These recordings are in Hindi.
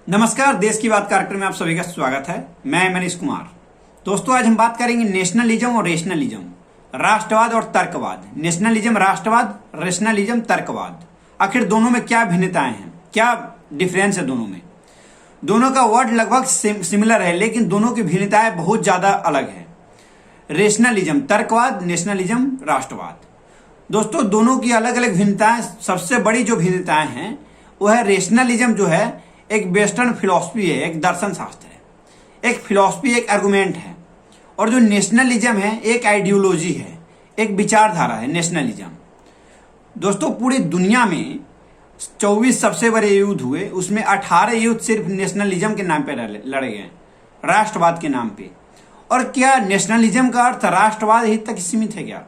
नमस्कार, देश की बात कार्यक्रम में आप सभी का स्वागत है। मैं मनीष कुमार। दोस्तों, आज हम बात करेंगे नेशनलिज्म और रेशनलिज्म, राष्ट्रवाद और तर्कवाद। नेशनलिज्म राष्ट्रवाद, रेशनलिज्म तर्कवाद। आखिर दोनों में क्या भिन्नताएं हैं, क्या डिफरेंस है दोनों में? दोनों का वर्ड लगभग सिमिलर है, लेकिन दोनों की भिन्नताएं बहुत ज्यादा अलग है। रेशनलिज्म तर्कवाद, नेशनलिज्म राष्ट्रवाद। दोस्तों, दोनों की अलग अलग भिन्नताएं, सबसे बड़ी जो भिन्नताएं हैं वो है रेशनलिज्म जो है एक वेस्टर्न फिलॉसफी है, एक दर्शन शास्त्र है, एक फिलॉसफी, एक आर्गुमेंट है। और जो नेशनलिज्म है एक आइडियोलॉजी है, एक विचारधारा है नेशनलिज्म। दोस्तों, पूरी दुनिया में 24 सबसे बड़े युद्ध हुए, उसमें 18 युद्ध सिर्फ नेशनलिज्म के नाम पे लड़े गए, राष्ट्रवाद के नाम पे। और क्या नेशनलिज्म का अर्थ राष्ट्रवाद ही तक सीमित है? क्या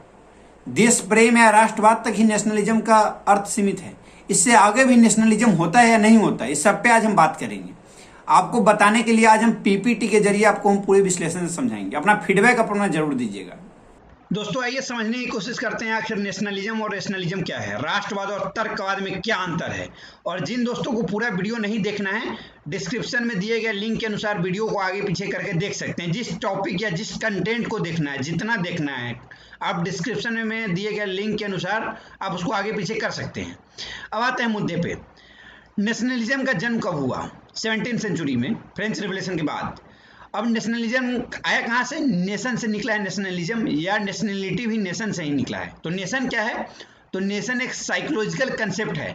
देश प्रेम या राष्ट्रवाद तक ही नेशनलिज्म का अर्थ सीमित है? इससे आगे भी नेशनलिज्म होता है या नहीं होता है? इस सब पे आज हम बात करेंगे। आपको बताने के लिए आज हम पीपीटी के जरिए आपको हम पूरे विश्लेषण से समझाएंगे। अपना फीडबैक अपना जरूर दीजिएगा। दोस्तों, आइए समझने की कोशिश करते हैं आखिर नेशनलिज्म और रेशनलिज्म क्या है, राष्ट्रवाद और तर्कवाद में क्या अंतर है। और जिन दोस्तों को पूरा वीडियो नहीं देखना है, डिस्क्रिप्शन में दिए गए लिंक के अनुसार वीडियो को आगे पीछे करके देख सकते हैं। जिस टॉपिक या जिस कंटेंट को देखना है, जितना देखना है, आप डिस्क्रिप्शन में दिए गए लिंक के अनुसार आप उसको आगे पीछे कर सकते हैं। अब आते हैं मुद्दे पे। नेशनलिज्म का जन्म कब हुआ? 17वीं सेंचुरी में, फ्रेंच रिवॉल्यूशन के बाद। अब नेशनलिज्म आया कहाँ से? नेशन से निकला है नेशनलिज्म, या नेशनलिटी भी नेशन से ही निकला है। तो नेशन क्या है? तो नेशन एक साइकोलॉजिकल कंसेप्ट है,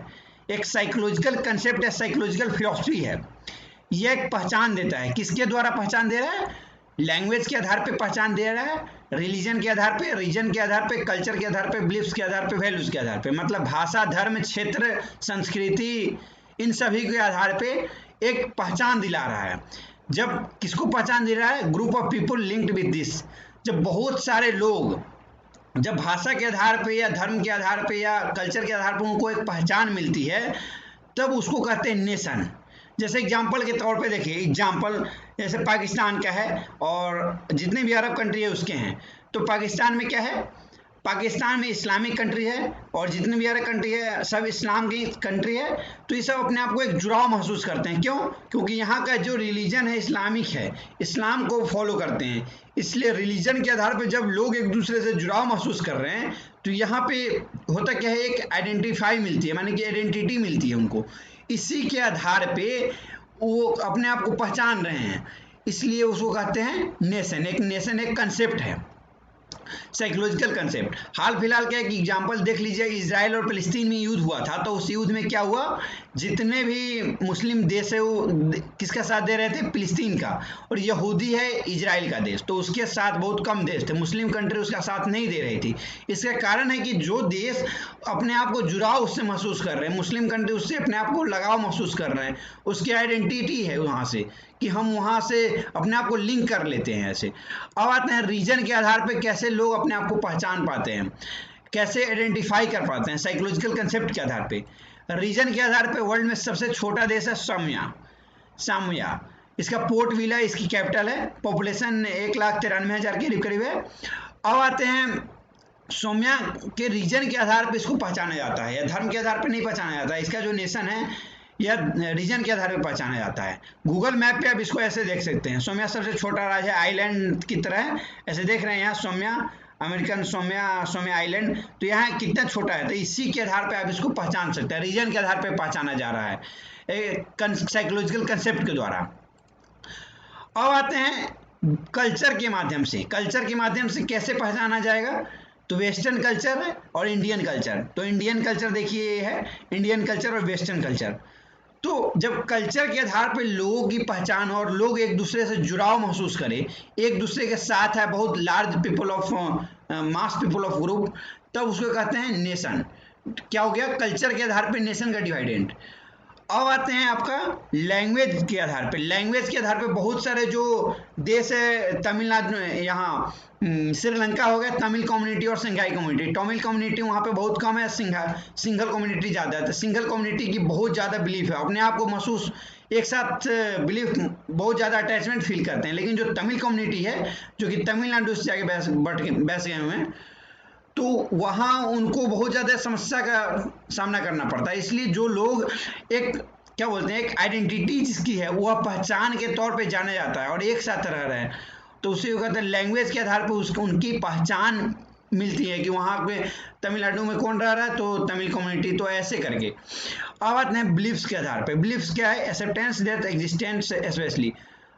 एक साइकोलॉजिकल कंसेप्ट है, साइकोलॉजिकल फिलॉसफी है। यह एक पहचान देता है। किसके द्वारा पहचान दे रहा है? लैंग्वेज के आधार पे पहचान दे रहा है, रिलीजन के आधार पे, रीजन के आधार पे, कल्चर के आधार पे, बिलीफ्स के आधार पे, वैल्यूज के आधार पे। मतलब भाषा, धर्म, क्षेत्र, संस्कृति, इन सभी के आधार पे एक पहचान दिला रहा है। जब किसको पहचान दे रहा है? Group of people linked with this. जब बहुत सारे लोग जब भाषा के आधार पे या धर्म के आधार पे या कल्चर के आधार पे उनको एक पहचान मिलती है, तब उसको कहते हैं नेशन। जैसे एग्जाम्पल के तौर पे देखिए, एग्जाम्पल जैसे पाकिस्तान का है और जितने भी अरब कंट्री है उसके हैं। तो पाकिस्तान में क्या है? पाकिस्तान में इस्लामिक कंट्री है और जितने भी अरब कंट्री है सब इस्लाम की कंट्री है। तो ये सब अपने आप को एक जुड़ाव महसूस करते हैं। क्यों? क्योंकि यहाँ का जो रिलीजन है इस्लामिक है, इस्लाम को फॉलो करते हैं। इसलिए रिलीजन के आधार पर जब लोग एक दूसरे से जुड़ाव महसूस कर रहे हैं, तो यहाँ पे होता क्या है, एक आइडेंटिफाई मिलती है, माने कि आइडेंटिटी मिलती है उनको। इसी के आधार पे वो अपने आप को पहचान रहे हैं, इसलिए उसको कहते हैं नेशन। एक नेशन एक कंसेप्ट है, साइकोलॉजिकल कंसेप्ट। हाल फिलहाल का एक एग्जांपल देख लीजिए, इजराइल और फिलिस्तीन में युद्ध हुआ था। तो उस युद्ध में क्या हुआ? जितने भी मुस्लिम देश है वो किसका साथ दे रहे थे? फिलिस्तीन का। और यहूदी है इजराइल का देश, तो उसके साथ बहुत कम देश थे, मुस्लिम कंट्री उसका साथ नहीं दे रही थी। इसका कारण है कि जो देश अपने आप को जुड़ाव उससे महसूस कर रहे हैं, मुस्लिम कंट्री उससे अपने आप को लगाव महसूस कर रहे हैं, उसकी आइडेंटिटी है वहाँ से कि हम वहाँ से अपने आप को लिंक कर लेते हैं ऐसे। अब आते हैं रीजन के आधार पे कैसे लोग अपने आप को पहचान पाते हैं, कैसे आइडेंटिफाई कर पाते हैं साइकोलॉजिकल कंसेप्ट के आधार पे। रीजन के आधार पे वर्ल्ड में सबसे छोटा देश है सामिया। इसका पोर्ट विला इसकी कैपिटल है। पॉपुलेशन 1,93,000 के करीब है। अब आते हैं सोम्या के रीजन के आधार पे इसको पहचाना जाता है, या धर्म के आधार पे नहीं पहचाना जाता है। इसका जो नेशन है या रीजन के आधार पर पहचाना जाता है। गूगल मैप पे आप इसको ऐसे देख सकते हैं। सोम्या सबसे छोटा राज्य है, आइलैंड की तरह ऐसे देख रहे हैं यहाँ सोम्या, अमेरिकन सोम्या आइलैंड। तो यहाँ कितना छोटा है, तो इसी के आधार पे आप इसको पहचान सकते हैं। रीजन के आधार पे पहचाना जा रहा है साइकोलॉजिकल कंसेप्ट के द्वारा। अब आते हैं कल्चर के माध्यम से। कल्चर के माध्यम से कैसे पहचाना जाएगा? तो वेस्टर्न कल्चर और इंडियन कल्चर। तो इंडियन कल्चर देखिए ये है, इंडियन कल्चर और वेस्टर्न कल्चर। तो जब कल्चर के आधार पर लोगों की पहचान और लोग एक दूसरे से जुड़ाव महसूस करें, एक दूसरे के साथ है, बहुत large people of mass people of group, तब उसको कहते हैं नेशन। क्या हो गया? कल्चर के आधार पर नेशन का डिवाइडेंट। अब आते हैं आपका लैंग्वेज के आधार पे। लैंग्वेज के आधार पे बहुत सारे जो देश है, तमिलनाडु, यहाँ श्रीलंका हो गया, तमिल कम्युनिटी और सिंघाई कम्युनिटी। तमिल कम्युनिटी वहाँ पे बहुत कम है, सिंगल कम्युनिटी ज़्यादा है। तो सिंगल कम्युनिटी की बहुत ज़्यादा बिलीफ है, अपने आप को महसूस एक साथ बिलीफ, बहुत ज़्यादा अटैचमेंट फील करते हैं। लेकिन जो तमिल कम्युनिटी है, जो कि तमिलनाडु से जाके बैस गए हुए हैं, तो वहाँ उनको बहुत ज़्यादा समस्या का सामना करना पड़ता है। इसलिए जो लोग एक क्या बोलते हैं, एक आइडेंटिटी जिसकी है वह पहचान के तौर पे जाना जाता है और एक साथ रह रहे हैं, तो उसे कहते हैं लैंग्वेज के आधार पर उसको उनकी पहचान मिलती है कि वहाँ पे तमिलनाडु में कौन रह रहा है, तो तमिल कम्युनिटी, तो ऐसे करके। अब आते हैं बिलीफ्स के आधार पे। बिलीफ्स क्या है, एक्सेप्टेंस, डेथ, एग्जिस्टेंस स्पेशली।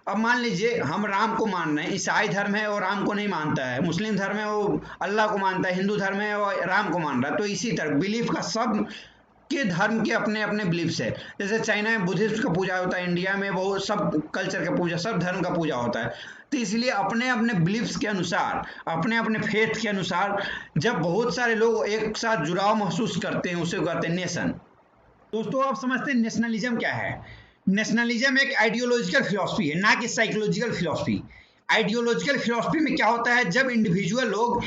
अब मान लीजिए हम राम को मान रहे हैं, ईसाई धर्म है और राम को नहीं मानता है, मुस्लिम धर्म है वो अल्लाह को मानता है, हिंदू धर्म है और राम को मान रहा है, तो इसी तरह बिलीफ का सब के धर्म के अपने अपने बिलीफ्स है। जैसे चाइना में बुद्धिस्ट का पूजा होता है, इंडिया में वो सब कल्चर का पूजा, सब धर्म का पूजा होता है। तो इसलिए अपने अपने बिलीफ्स के अनुसार, अपने अपने फेथ के अनुसार जब बहुत सारे लोग एक साथ जुड़ाव महसूस करते हैं, उसे कहते हैं नेशन। दोस्तों आप समझते हैं नेशनलिज्म क्या है? नेशनलिज्म एक आइडियोलॉजिकल फिलॉसफी है, ना कि साइकोलॉजिकल फिलॉसफी। आइडियोलॉजिकल फिलॉसफी में क्या होता है, जब इंडिविजुअल लोग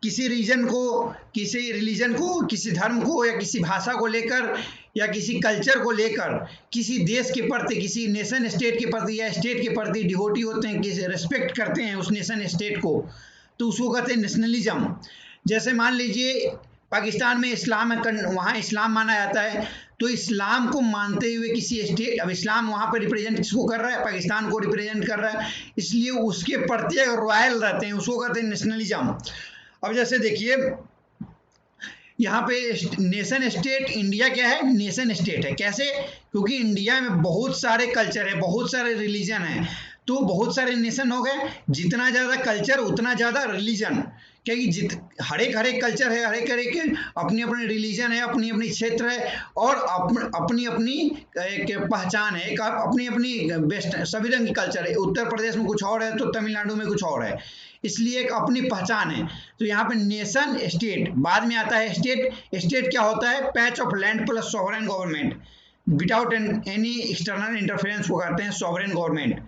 किसी रीजन को, किसी रिलीजन को, किसी धर्म को या किसी भाषा को लेकर या किसी कल्चर को लेकर किसी देश के प्रति, किसी नेशन स्टेट के प्रति या स्टेट के प्रति डिवोटी होते हैं, किसी रिस्पेक्ट करते हैं उस नेशन स्टेट को, तो उसको कहते हैं नेशनलिज्म। जैसे मान लीजिए पाकिस्तान में इस्लाम है, वहाँ इस्लाम माना जाता है, तो इस्लाम को मानते हुए किसी स्टेट, अब इस्लाम वहाँ पर रिप्रेजेंट किसको कर रहा है, पाकिस्तान को रिप्रेजेंट कर रहा है, इसलिए उसके प्रति अगर रॉयल रहते हैं उसको कहते हैं नेशनलिज्म। अब जैसे देखिए यहाँ पे नेशन स्टेट, इंडिया क्या है, नेशन स्टेट है। कैसे? क्योंकि इंडिया में बहुत सारे कल्चर है, बहुत सारे रिलीजन है, तो बहुत सारे नेशन हो गए। जितना ज़्यादा कल्चर उतना ज़्यादा रिलीजन, क्योंकि हर एक कल्चर है, हर एक अपनी अपनी रिलीजन है, अपनी अपनी क्षेत्र है और अपनी अपनी एक पहचान है, अपनी अपनी बेस्ट सभी रंग की कल्चर है। उत्तर प्रदेश में कुछ और है तो तमिलनाडु में कुछ और है, इसलिए एक अपनी पहचान है। तो यहाँ पे नेशन स्टेट बाद में आता है। स्टेट, स्टेट क्या होता है, patch of land plus sovereign government without any external interference को कहते हैं सॉवरेन गवर्नमेंट।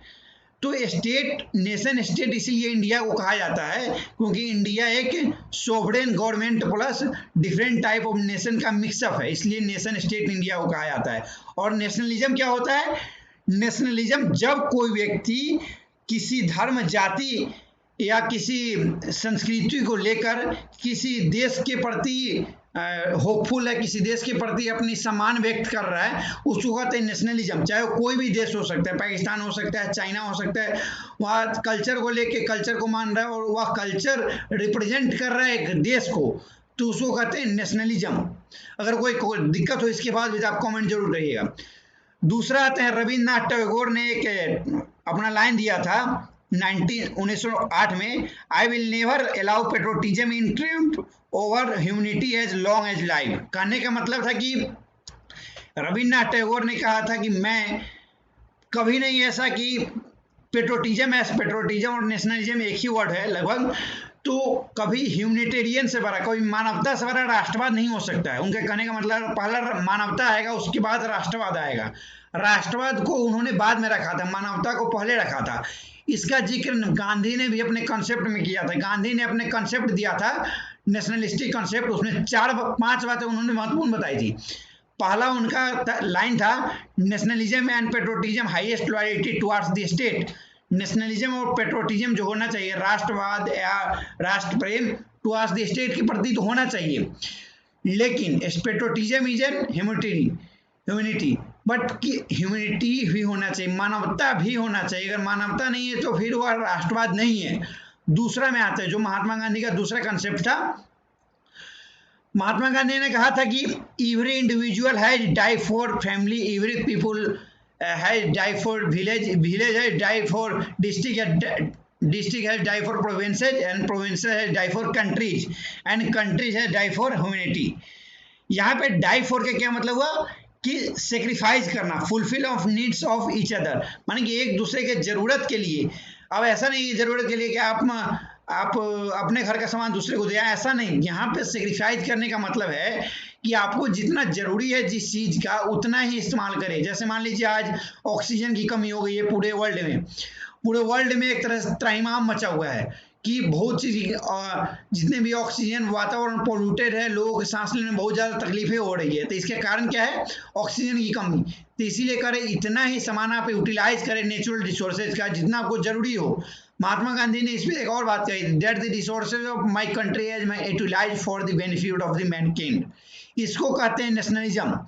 तो स्टेट, नेशन स्टेट इसलिए इंडिया को कहा जाता है क्योंकि इंडिया एक sovereign government plus different type of nation का मिक्सअप है, इसलिए नेशन स्टेट इंडिया को कहा जाता है। और नेशनलिज्म क्या होता है, नेशनलिज्म जब कोई व्यक्ति किसी धर्म, जाति या किसी संस्कृति को लेकर किसी देश के प्रति होपफुल है, किसी देश के प्रति अपनी सम्मान व्यक्त कर रहा है, उसको कहते हैं नेशनलिज्म। चाहे वो कोई भी देश हो सकता है, पाकिस्तान हो सकता है, चाइना हो सकता है, वहाँ कल्चर को लेके कल्चर को मान रहा है और वह कल्चर रिप्रेजेंट कर रहा है एक देश को, तो उसको कहते हैं नेशनलिज्म। अगर कोई दिक्कत हो इसके बाद भी आप कॉमेंट जरूर करिएगा। दूसरा आते हैं, रविन्द्रनाथ टैगोर ने एक अपना लाइन दिया था 1908 में, I will never allow patriotism in triumph over humanity as long as life. कहने का मतलब था कि रविन्द्रनाथ टैगोर ने कहा था कि मैं कभी नहीं ऐसा कि पेट्रोटिज्म और नेशनलिज्म एक ही वर्ड है लगभग, तो कभी ह्यूमनिटेरियन से बड़ा, कभी मानवता से बड़ा राष्ट्रवाद नहीं हो सकता है। उनके कहने का मतलब पहला मानवता आएगा, उसके बाद राष्ट्रवाद आएगा। राष्ट्रवाद को उन्होंने बाद में रखा था, मानवता को पहले रखा था। इसका जिक्र गांधी ने भी अपने कॉन्सेप्ट में किया था। गांधी ने अपने कॉन्सेप्ट दिया था नेशनलिस्टिक कॉन्सेप्ट, उसमें 4-5 बातें उन्होंने महत्वपूर्ण बताई थी। पहला उनका लाइन था, nationalism and patriotism highest loyalty towards the state. Nationalism और पेट्रोटिज्म जो होना चाहिए, राष्ट्रवाद या राष्ट्र प्रेम टुवर्ड्स द स्टेट के प्रति तो होना चाहिए, लेकिन patriotism is an humanity, but कि ह्यूमनिटी भी होना चाहिए, मानवता भी होना चाहिए। अगर मानवता नहीं है तो फिर वह राष्ट्रवाद नहीं है। दूसरा में आता है जो महात्मा गांधी का दूसरा कंसेप्ट था। महात्मा गांधी ने कहा था कि every individual has die for family, every people has die for village, village has die for district, district has die for provinces and provinces has die for countries and countries has die for humanity. यहाँ पे डाई फॉर का क्या मतलब हुआ कि सेक्रीफाइस करना, fulfil of needs of each other, माने कि एक दूसरे के जरूरत के लिए। अब ऐसा नहीं जरूरत के लिए कि आप अपने घर का सामान दूसरे को दिया, ऐसा नहीं। यहाँ पे सेक्रीफाइस करने का मतलब है कि आपको जितना जरूरी है जिस चीज का उतना ही इस्तेमाल करें। जैसे मान लीजिए आज ऑक्सीजन की कमी हो गई है पूरे वर्ल्ड में, पूरे वर्ल्ड में एक तरह से त्राहिमाम मचा हुआ है कि बहुत सी जितने भी ऑक्सीजन, वातावरण पोल्यूटेड है, लोगों के सांस लेने में बहुत ज़्यादा तकलीफें हो रही है। तो इसके कारण क्या है, ऑक्सीजन की कमी। तो इसीलिए करें इतना ही सामान आप यूटिलाइज करें नेचुरल रिसोर्सेज का जितना आपको जरूरी हो। महात्मा गांधी ने इस पर एक और बात कही, that the resources of my country as my utilise for the benefit of the mankind. इसको कहते हैं नेशनलिज्म।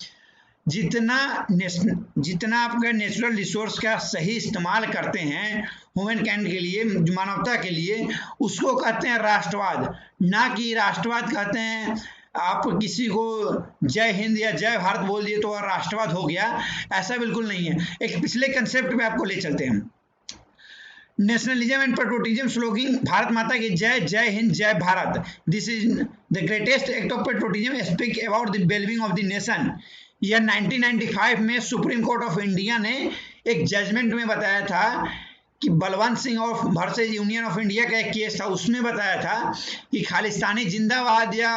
जितना आपका नेचुरल रिसोर्स का सही इस्तेमाल करते हैं ह्यूमन काइंड के लिए, मानवता के लिए, उसको कहते हैं राष्ट्रवाद। ना कि राष्ट्रवाद कहते हैं आप किसी को जय हिंद या जय भारत बोल दिए तो राष्ट्रवाद हो गया, ऐसा बिल्कुल नहीं है। एक पिछले कंसेप्ट पे आपको ले चलते हैं। Nationalism and patriotism slogan Bharat माता की जय, जय हिंद, जय Bharat. This is the greatest act of patriotism speak about the wellbeing of the nation. यह 1995 में सुप्रीम कोर्ट ऑफ इंडिया ने एक जजमेंट में बताया था कि बलवंत सिंह और वर्सेज यूनियन ऑफ इंडिया का एक केस था, उसमें बताया था कि खालिस्तानी जिंदाबाद या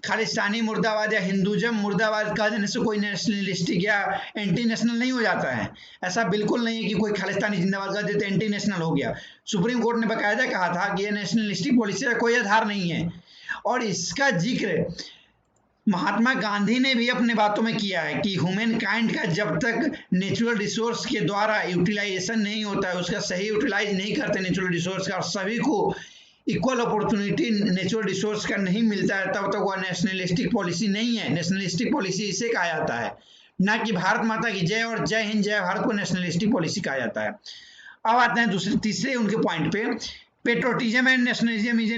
खालिस्तानी मुर्दाबाद या हिंदुज़म मुर्दाबाद कह देने से कोई नेशनलिस्टिक या एंटी नेशनल नहीं हो जाता है। ऐसा बिल्कुल नहीं है कि कोई खालिस्तानी जिंदाबाद कह देते एंटी नेशनल हो गया। सुप्रीम कोर्ट ने बाकायदा कहा था कि यह नेशनलिस्टिक पॉलिसी का कोई आधार नहीं है, और इसका जिक्र महात्मा गांधी ने भी अपने बातों में किया है कि ह्यूमन काइंड का जब तक नेचुरल रिसोर्स के द्वारा यूटिलाइजेशन नहीं होता है, उसका सही यूटिलाइज नहीं करते नेचुरल रिसोर्स का, और सभी को इक्वल अपॉर्चुनिटी नेचुरल रिसोर्स का नहीं मिलता है, तब तक वह नेशनलिस्टिक पॉलिसी नहीं है। नेशनलिस्टिक पॉलिसी इसे कहा जाता है, ना कि भारत माता की जय और जय हिंद जय भारत को नेशनलिस्टिक पॉलिसी कहा जाता है। अब आते हैं तीसरे उनके पॉइंट पे। Patriotism and nationalism is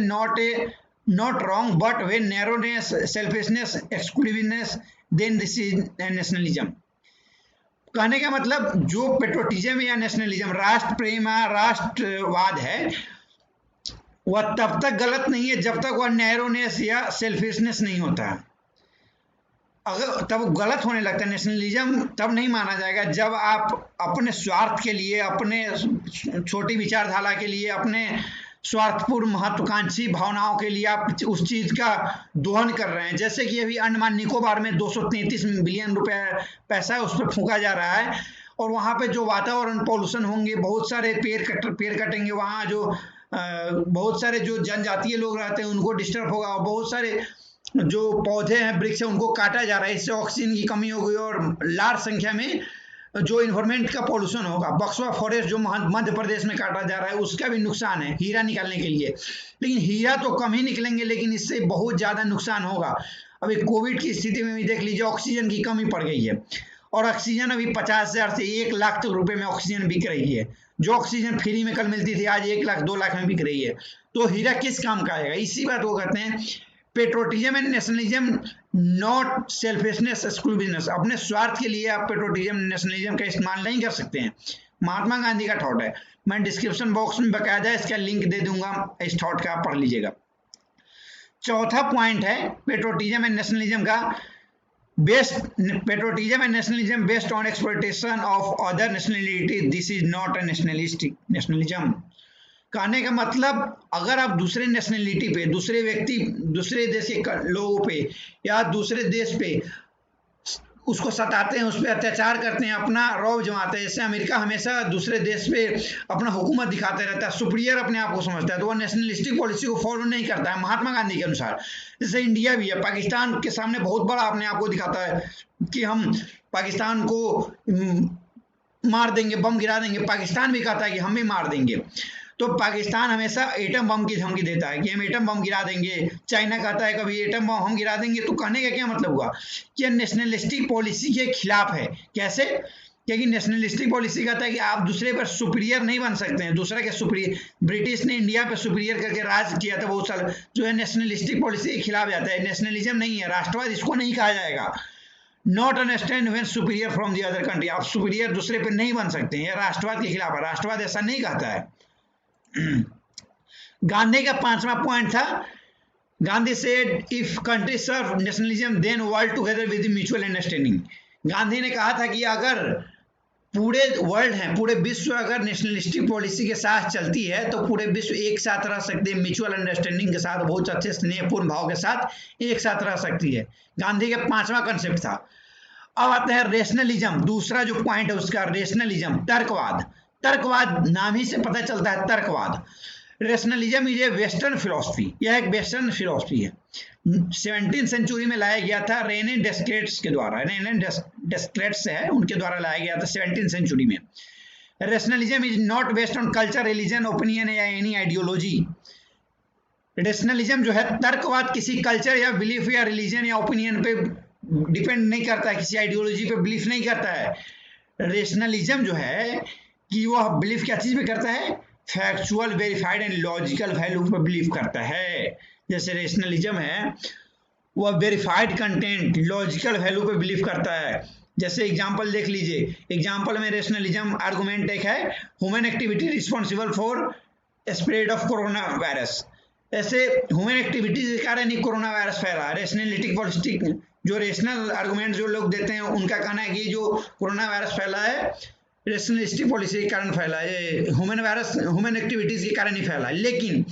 not wrong but way narrowness, selfishness, exclusiveness then this is nationalism. कहने का मतलब जो पेट्रोटिज्म या नेशनलिज्म राष्ट्र प्रेम या राष्ट्रवाद है, वह तब तक गलत नहीं है जब तक वह नैरोनेस या सेल्फिशनेस नहीं होता। अगर तब गलत होने लगता है नेशनलिज्म, तब नहीं माना जाएगा जब आप अपने स्वार्थ के लिए, अपने छोटी विचारधारा के लिए, अपने स्वार्थपूर्ण महत्वाकांक्षी भावनाओं के लिए आप उस चीज का दोहन कर रहे हैं। जैसे कि अभी अंडमान निकोबार में 233 बिलियन रुपए पैसा उस पर फूंका जा रहा है, और वहाँ पे जो वातावरण पॉल्यूशन होंगे, बहुत सारे पेड़ कटेंगे, वहाँ जो बहुत सारे जो जनजातीय लोग रहते हैं उनको डिस्टर्ब होगा, और बहुत सारे जो पौधे हैं, वृक्ष है, उनको काटा जा रहा है। इससे ऑक्सीजन की कमी होगी और लार्ज संख्या में जो इन्वायरमेंट का पॉल्यूशन होगा। बक्सवा फॉरेस्ट जो मध्य प्रदेश में काटा जा रहा है, उसका भी नुकसान है हीरा निकालने के लिए। लेकिन हीरा तो कम ही निकलेंगे, लेकिन इससे बहुत ज़्यादा नुकसान होगा। अभी कोविड की स्थिति में भी देख लीजिए, ऑक्सीजन की कमी पड़ गई है, और ऑक्सीजन अभी 50,000 से 1 लाख तक रुपए में ऑक्सीजन बिक रही है। जो ऑक्सीजन फ्री में कल मिलती थी, आज 1 लाख 2 लाख में बिक रही है। तो हीरा किस काम का आएगा? इसी बात को कहते हैं patriotism and nationalism not selfishness, exclusiveness. अपने स्वार्थ के लिए आप पेट्रोटिज्म नेशनलिज्म का इस्तेमाल नहीं कर सकते हैं। महात्मा गांधी का थॉट है, मैं डिस्क्रिप्शन बॉक्स में बकायदा इसका लिंक दे दूंगा, इस थॉट का आप पढ़ लीजिएगा। चौथा पॉइंट है पेट्रोटिज्म एंड नेशनलिज्म का patriotism and nationalism based on exploitation of other nationality. This is not a nationalistic nationalism. कहने का मतलब अगर आप दूसरे नेशनलिटी पे, दूसरे व्यक्ति, दूसरे देश के लोगों पे या दूसरे देश पे उसको सताते हैं, उस पर अत्याचार करते हैं, अपना रौब जमाते हैं। जैसे अमेरिका हमेशा दूसरे देश पे अपना हुकूमत दिखाते रहता है, सुपीरियर अपने आप को समझता है, तो वह नेशनलिस्टिक पॉलिसी को फॉलो नहीं करता है महात्मा गांधी के अनुसार। जैसे इंडिया भी है, पाकिस्तान के सामने बहुत बड़ा अपने आप को दिखाता है कि हम पाकिस्तान को मार देंगे, बम गिरा देंगे। पाकिस्तान भी कहता है कि हम भी मार देंगे। तो पाकिस्तान हमेशा एटम बम की धमकी देता है कि हम एटम बम गिरा देंगे। चाइना कहता है कभी एटम बम हम गिरा देंगे। तो कहने का क्या मतलब हुआ कि नेशनलिस्टिक पॉलिसी के खिलाफ है। कैसे? क्योंकि नेशनलिस्टिक पॉलिसी कहता है कि आप दूसरे पर सुपीरियर नहीं बन सकते हैं, दूसरा के सुपीरियर। ब्रिटिश ने इंडिया पर सुपीरियर करके राज किया था बहुत साल, जो है नेशनलिस्टिक पॉलिसी के खिलाफ जाता है। नेशनलिज्म नहीं है, राष्ट्रवाद इसको नहीं कहा जाएगा। Not understand when superior from the other country. आप सुपीरियर दूसरे पर नहीं बन सकते हैं, राष्ट्रवाद के खिलाफ है। राष्ट्रवाद ऐसा नहीं कहता है। गांधी का 5वां पॉइंट था, Gandhi said if country serve nationalism then world together with mutual understanding. Gandhi ने कहा था कि अगर पूरे वर्ल्ड है, पूरे विश्व अगर नेशनलिस्टिक पॉलिसी के साथ चलती है तो पूरे विश्व एक साथ रह सकते हैं, म्यूचुअल अंडरस्टैंडिंग के साथ, बहुत अच्छे स्नेहपूर्ण भाव के साथ एक साथ रह सकती है। गांधी का 5वां कंसेप्ट था। अब आता है रेशनलिज्म, दूसरा जो पॉइंट है उसका, रेशनलिज्म, तर्कवाद। तर्कवाद नाम ही से पता चलता है, तर्कवाद। Rationalism is a western philosophy, यह एक वेस्टर्न फिलोसफी है। 17वीं सेंचुरी में लाया गया था रेने डेस्क्रेट्स के द्वारा। रेने डेस्क्रेट्स है, उनके द्वारा लाया गया था 17वीं सेंचुरी में। Rationalism is not based on culture, religion, opinion या एनी आइडियोलॉजी। रेशनलिज्म जो है, तर्कवाद किसी कल्चर या बिलीफ या रिलीजन या ओपिनियन पे डिपेंड नहीं करता है, किसी आइडियोलॉजी पे बिलीफ नहीं करता है। रेशनलिज्म जो है कि वह बिलीफ क्या चीज पे करता है, factual verified and logical value पे बिलीव करता है। जैसे रेशनलिज्म है वह वेरीफाइड कंटेंट लॉजिकल वैल्यू पे बिलीव करता है। जैसे एग्जांपल देख लीजिए, एग्जांपल में रेशनलिज्म आर्गुमेंट एक है, human activity responsible for spread of corona virus. ऐसे ह्यूमन एक्टिविटी के कारण ही कोरोना वायरस फैला। रेशनलिटिक पॉलिटिक जो रेशनल आर्गुमेंट जो लोग देते हैं उनका कहना है कि जो कोरोना वायरस फैला है रेशनलिस्टिक पॉलिसी के कारण फैला है, ह्यूमन एक्टिविटीज के कारण ही फैला है। लेकिन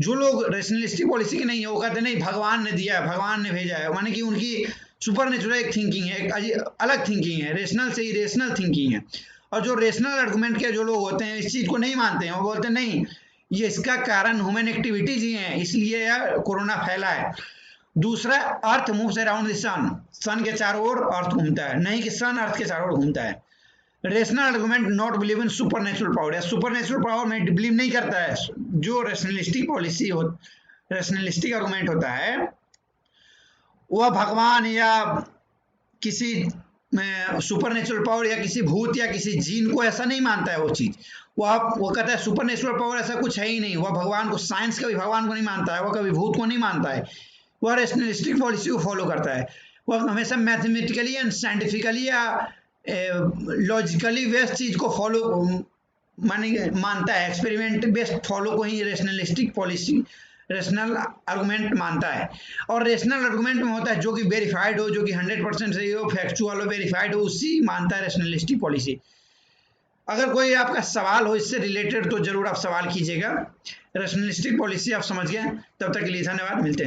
जो लोग रेशनलिस्टिक पॉलिसी के नहीं है वो कहते नहीं भगवान ने दिया है, भगवान ने भेजा है, माने कि उनकी सुपर नेचुरल एक थिंकिंग है, एक अलग थिंकिंग है, रेशनल से इरेशनल थिंकिंग है। और जो रेशनल आर्गुमेंट के जो लोग होते हैं इस चीज को नहीं मानते हैं, वो बोलते हैं नहीं ये इसका कारण ह्यूमन एक्टिविटीज ही है, इसलिए यह कोरोना फैला है। दूसरा, अर्थ मूव्स अराउंड द सन, सन के चारों ओर अर्थ घूमता है, नहीं कि सन अर्थ के चारों ओर घूमता है। Rational argument not believe in super natural power, या सुपर नेचुरल पावर में बिलीव नहीं करता है। जो रेशनलिस्टिक पॉलिसी हो, रेशनलिस्टिक आर्गुमेंट होता है वह भगवान या किसी सुपर नेचुरल पावर या किसी भूत या किसी जीन को ऐसा नहीं मानता है। वो चीज वो कहता है सुपर नेचुरल पावर ऐसा कुछ है ही नहीं। वह भगवान को, साइंस कभी भगवान को नहीं मानता है, वह कभी भूत को नहीं मानता है, वह रेशनलिस्टिक पॉलिसी को फॉलो करता है। वह हमेशा मैथमेटिकली एंड साइंटिफिकली या लॉजिकली बेस्ड चीज को फॉलो मानता है, एक्सपेरिमेंट बेस्ड फॉलो को ही रेशनलिस्टिक पॉलिसी, रेशनल आर्गुमेंट मानता है। और रेशनल आर्गुमेंट में होता है जो कि वेरीफाइड हो, जो कि 100% सही हो, फैक्चुअल हो, वेरीफाइड हो, उसी मानता है रेशनलिस्टिक पॉलिसी। अगर कोई आपका सवाल हो इससे रिलेटेड तो जरूर आप सवाल कीजिएगा। रेशनलिस्टिक पॉलिसी आप समझ गए, तब तक के लिए धन्यवाद, मिलते हैं।